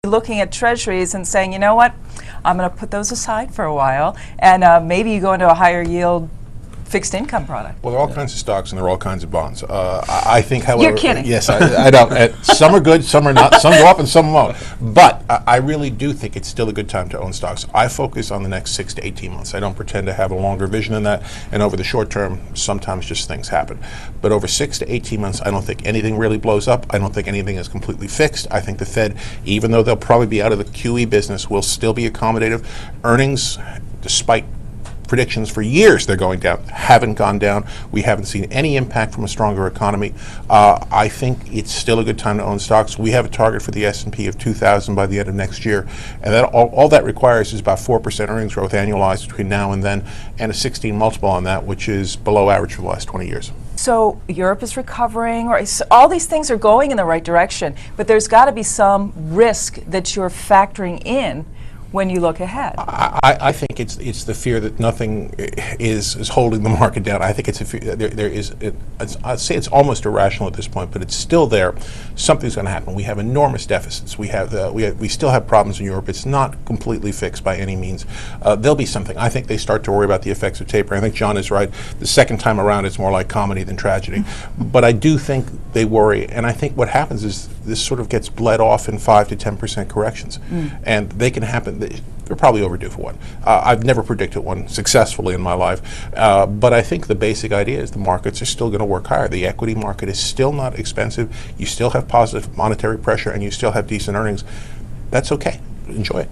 looking at treasuries and saying, you know what, I'm going to put those aside for a while, and maybe you go into a higher yield fixed income product. Well, there are all kinds of stocks and there are all kinds of bonds. I think, however, you're kidding. Yes, I don't. Some are good, some are not. Some go up and some won't. But I really do think it's still a good time to own stocks. I focus on the next 6 to 18 months. I don't pretend to have a longer vision than that. And over the short term, sometimes just things happen. But over 6 to 18 months, I don't think anything really blows up. I don't think anything is completely fixed. I think the Fed, even though they'll probably be out of the QE business, will still be accommodative. Earnings, despite predictions for years they're going down, haven't gone down. We haven't seen any impact from a stronger economy. I think it's still a good time to own stocks. We have a target for the S&P of 2,000 by the end of next year, and that all that requires is about 4% earnings growth annualized between now and then, and a 16 multiple on that, which is below average for the last 20 years. So Europe is recovering, or all these things are going in the right direction, but there's got to be some risk that you're factoring in when you look ahead. I think it's the fear that nothing is holding the market down. I think it's a fear, I'd say it's almost irrational at this point, but it's still there. Something's going to happen. We have enormous deficits. We still have problems in Europe. It's not completely fixed by any means. There'll be something. I think they start to worry about the effects of tapering. I think John is right. The second time around, it's more like comedy than tragedy. But I do think they worry, and I think what happens is this sort of gets bled off in 5 to 10% corrections, and they can happen. They're probably overdue for one. I've never predicted one successfully in my life, but I think the basic idea is the markets are still going to work higher. The equity market is still not expensive. You still have positive monetary pressure, and you still have decent earnings. That's okay. Enjoy it.